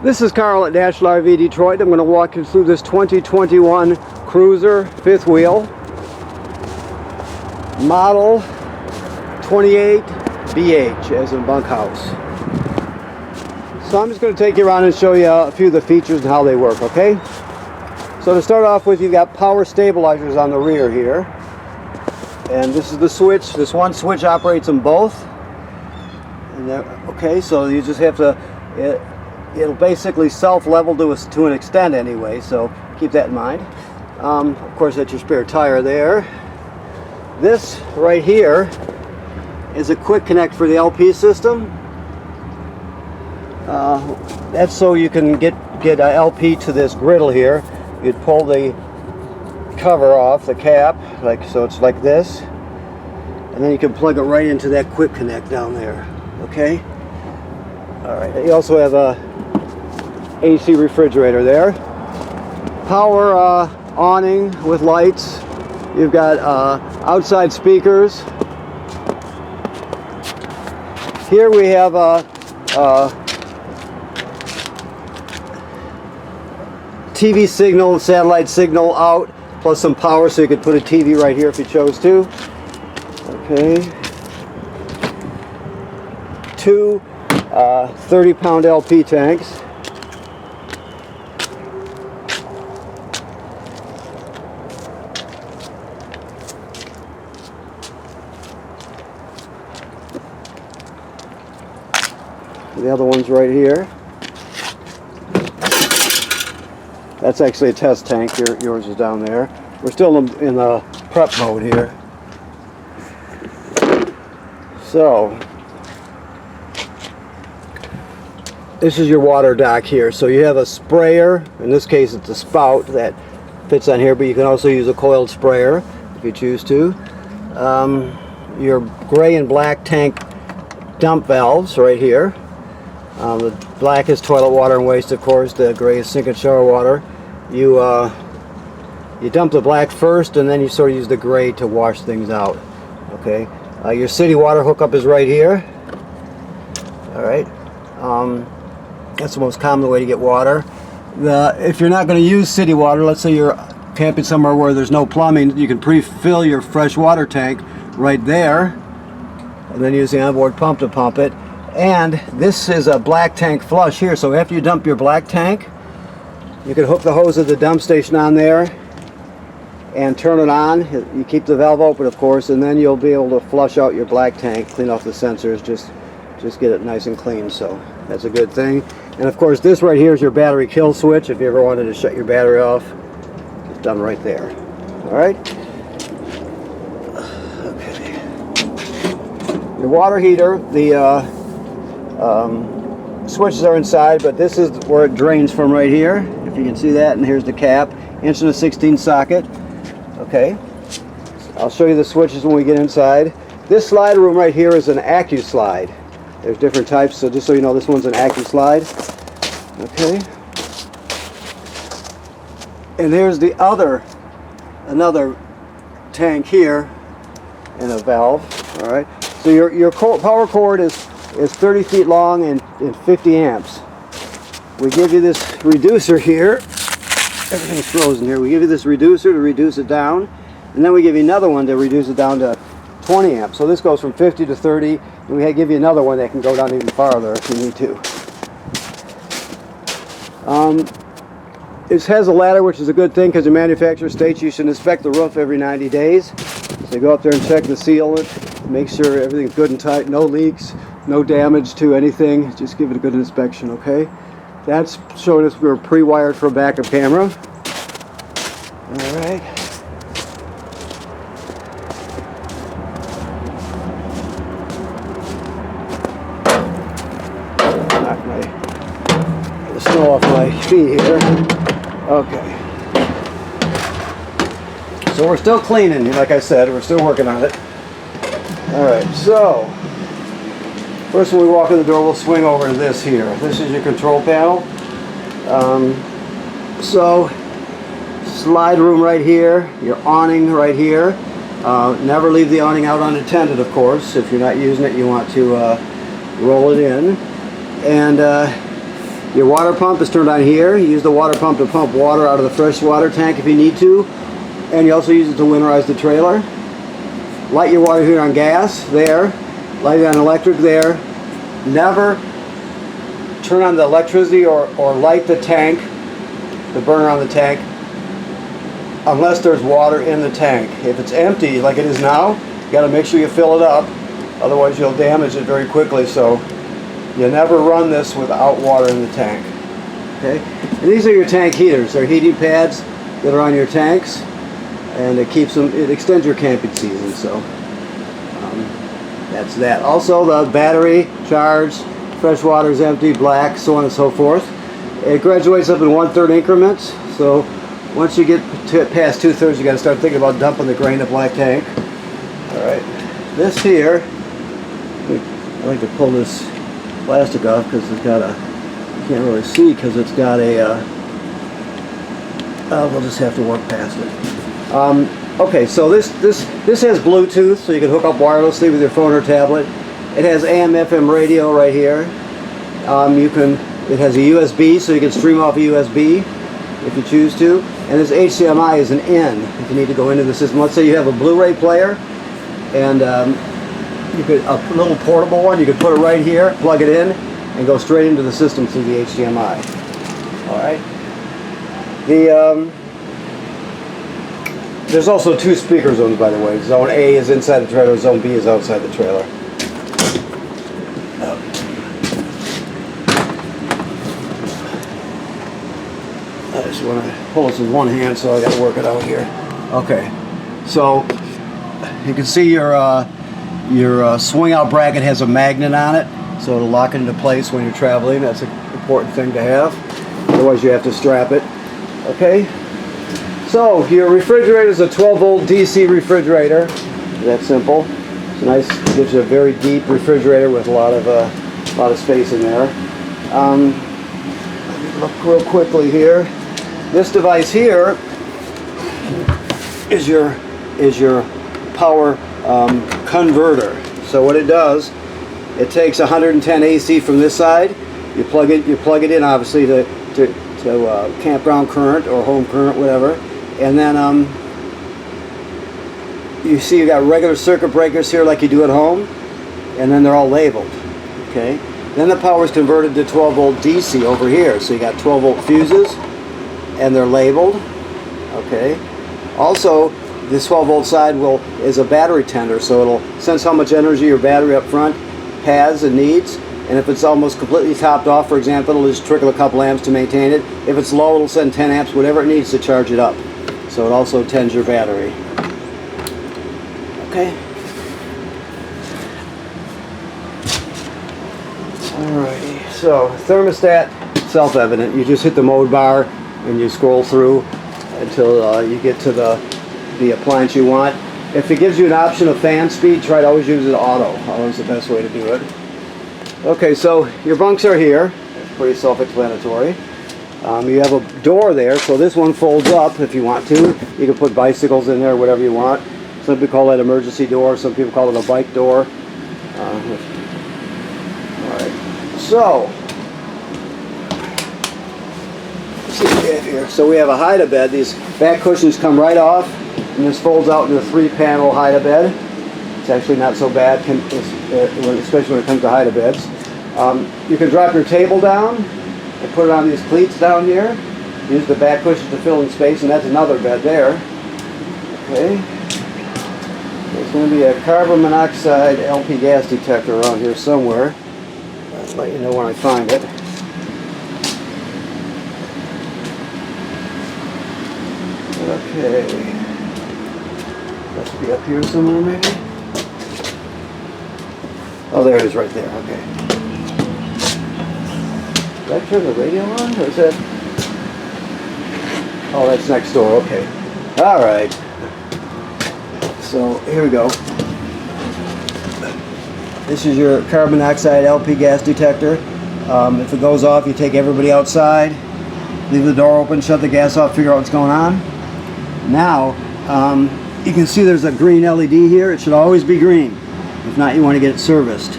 This is Carl at National RV Detroit. I'm going to walk you through this 2021 Cruiser fifth wheel, model 28BH as in bunkhouse. So I'm just going to take you around and show you a few of the features and how they work, okay? So to start off with, you've got power stabilizers on the rear here. And this is the switch. This one switch operates them both. And okay, so you just have to... It'll basically self-level to an extent anyway, so keep that in mind. Of course, that's your spare tire there. This right here is a quick connect for the LP system. That's so you can get a LP to this griddle here. You'd pull the cover off, the cap, like so. It's like this, and then you can plug it right into that quick connect down there. Okay. All right. You also have a AC refrigerator there. Power awning with lights. You've got outside speakers. Here we have a TV signal, satellite signal out, plus some power so you could put a TV right here if you chose to. Okay. Two 30-pound LP tanks. The other one's right here. That's actually a test tank. Yours is down there. We're still in the prep mode here. So, this is your water dock here. So you have a sprayer. In this case, it's a spout that fits on here, but you can also use a coiled sprayer if you choose to. Your gray and black tank dump valves right here. The black is toilet water and waste, of course. The gray is sink and shower water. You dump the black first, and then you sort of use the gray to wash things out. Okay. Your city water hookup is right here. All right. That's the most common way to get water. If you're not going to use city water, let's say you're camping somewhere where there's no plumbing, you can pre-fill your fresh water tank right there, and then use the onboard pump to pump it. And this is a black tank flush here, so after you dump your black tank, you can hook the hose of the dump station on there and turn it on. You keep the valve open, of course, and then you'll be able to flush out your black tank, clean off the sensors, just get it nice and clean. So that's a good thing. And of course, this right here is your battery kill switch. If you ever wanted to shut your battery off, it's done right there. All right. Okay. Your water heater, the switches are inside, but this is where it drains from right here, if you can see that. And here's the cap, 1.16" socket. Okay, I'll show you the switches when we get inside. This slide room right here is an AccuSlide. There's different types, so just so you know, this one's an AccuSlide. Okay, and there's the another tank here and a valve. All right, so your power cord is 30 feet long and 50 amps. We give you this reducer here. Everything's frozen here. We give you this reducer to reduce it down, and then we give you another one to reduce it down to 20 amps. So this goes from 50 to 30, and we give you another one that can go down even farther if you need to. It has a ladder, which is a good thing because the manufacturer states you should inspect the roof every 90 days. So you go up there and check the sealant, make sure everything's good and tight, no leaks, no damage to anything. Just give it a good inspection, okay? That's showing us we're pre-wired for a backup camera. All right. Knock the snow off my feet here. Okay. So we're still cleaning, like I said, we're still working on it. All right, so first when we walk in the door, we'll swing over to this here. This is your control panel. So slide room right here, your awning right here. Never leave the awning out unattended, of course. If you're not using it, you want to roll it in. And Your water pump is turned on here. You use the water pump to pump water out of the fresh water tank if you need to. And you also use it to winterize the trailer. Light your water heater on gas, there. Light it on electric, there. Never turn on the electricity or light the tank, the burner on the tank, unless there's water in the tank. If it's empty, like it is now, you got to make sure you fill it up. Otherwise you'll damage it very quickly. So you never run this without water in the tank. Okay? And these are your tank heaters. They're heating pads that are on your tanks, and it keeps them. It extends your camping season. So that's that. Also, the battery charged, fresh water is empty, black, so on and so forth. It graduates up in 1/3 increments. So once you get past 2/3, you got to start thinking about dumping the gray in the black tank. All right. This here, I like to pull this plastic off because it's got a, you can't really see because it's got a, we'll just have to work past it. Okay, so this has Bluetooth, so you can hook up wirelessly with your phone or tablet. It has AM/FM radio right here. It has a USB, so you can stream off a USB if you choose to. And this HDMI is an in if you need to go into the system. Let's say you have a Blu-ray player, and you could a little portable one. You could put it right here, plug it in, and go straight into the system through the HDMI. All right. There's also 2 speaker zones, by the way. Zone A is inside the trailer. Zone B is outside the trailer. I just want to pull this with one hand, so I got to work it out here. Okay. So you can see your swing out bracket has a magnet on it, so it'll lock it into place when you're traveling. That's an important thing to have. Otherwise you have to strap it. Okay. So your refrigerator is a 12-volt DC refrigerator. That's simple. It's nice. Gives you a very deep refrigerator with a lot of space in there. Let me look real quickly here. This device here is your power converter. So what it does, it takes 110 AC from this side. You plug it in, obviously, to campground current or home current, whatever. And then you see you got regular circuit breakers here like you do at home, and then they're all labeled. Okay. Then the power is converted to 12-volt DC over here. So you got 12-volt fuses, and they're labeled. Okay. Also, this 12-volt side is a battery tender, so it'll sense how much energy your battery up front has and needs. And if it's almost completely topped off, for example, it'll just trickle a couple amps to maintain it. If it's low, it'll send 10 amps, whatever it needs to charge it up. So it also tends your battery. Okay. Alrighty. So thermostat, self-evident. You just hit the mode bar and you scroll through until you get to the appliance you want. If it gives you an option of fan speed, try to always use it auto. Always the best way to do it. Okay, so your bunks are here. It's pretty self-explanatory. You have a door there, so this one folds up if you want to. You can put bicycles in there, whatever you want. Some people call that emergency door. Some people call it a bike door. Alright, so let's see what we have here. So we have a hide-a-bed. These back cushions come right off, and this folds out into a 3-panel hide-a-bed. It's actually not so bad, especially when it comes to hide-a-beds. You can drop your table down and put it on these cleats down here. Use the back cushion to fill in space, and that's another bed there. Okay. There's going to be a carbon monoxide LP gas detector around here somewhere. I'll let you know when I find it. Okay. Must be up here somewhere, maybe. Oh, there it is right there. Okay. Did I turn the radio on, or is that? Oh, that's next door. Okay. All right. So here we go. This is your carbon monoxide LP gas detector. If it goes off, you take everybody outside, leave the door open, shut the gas off, figure out what's going on. Now, you can see there's a green LED here. It should always be green. If not, you want to get it serviced.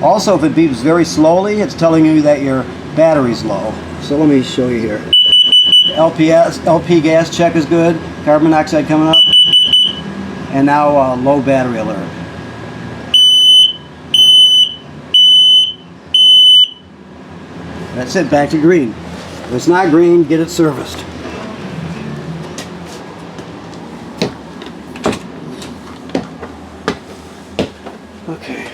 Also, if it beeps very slowly, it's telling you that your battery's low. So let me show you here. LP gas check is good. Carbon monoxide coming up. And now low battery alert. That's it, back to green. If it's not green, get it serviced. Okay.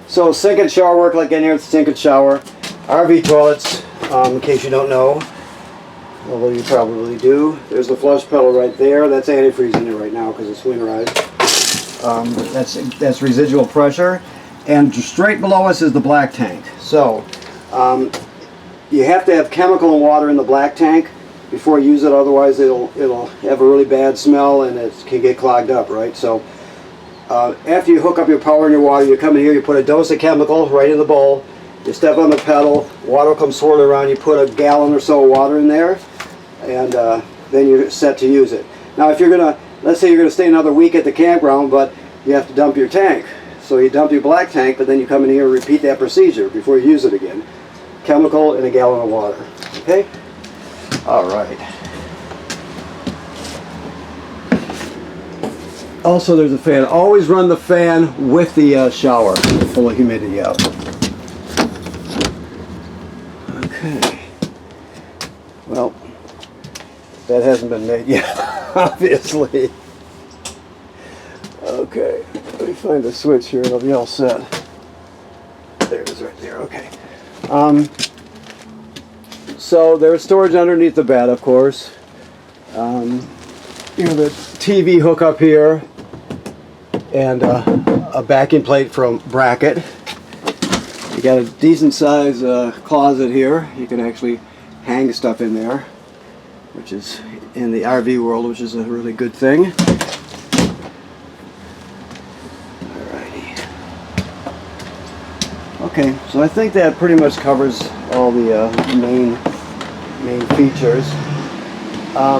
So sink and shower work like in here, it's sink and shower. RV toilets, in case you don't know, although you probably do. There's the flush pedal right there. That's antifreeze in it right now because it's winterized. That's residual pressure. And straight below us is the black tank. So you have to have chemical and water in the black tank before you use it, otherwise it'll have a really bad smell and it can get clogged up, right? So after you hook up your power and your water, you come in here, you put a dose of chemical right in the bowl, you step on the pedal, water will come swirling around, you put a gallon or so of water in there, and then you're set to use it. Now if you're gonna, let's say you're gonna stay another week at the campground, but you have to dump your tank. So you dump your black tank, but then you come in here and repeat that procedure before you use it again. Chemical and a gallon of water. Okay? All right. Also, there's a fan. Always run the fan with the shower to pull the humidity out. Okay. Well, that hasn't been made yet, obviously. Okay, let me find the switch here, it'll be all set. There it is right there, okay. So there's storage underneath the bed, of course. You have the TV hookup here, and a backing plate from bracket. You got a decent size closet here. You can actually hang stuff in there, which is in the RV world, which is a really good thing. Okay, so I think that pretty much covers all the main features. I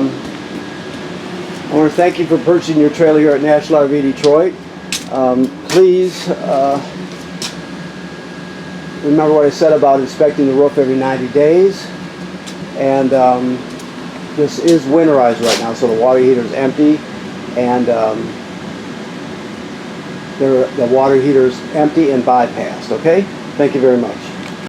want to thank you for purchasing your trailer here at National RV Detroit. Please remember what I said about inspecting the roof every 90 days. And this is winterized right now, so the water heater is empty, and the water heater is empty and bypassed. Okay? Thank you very much.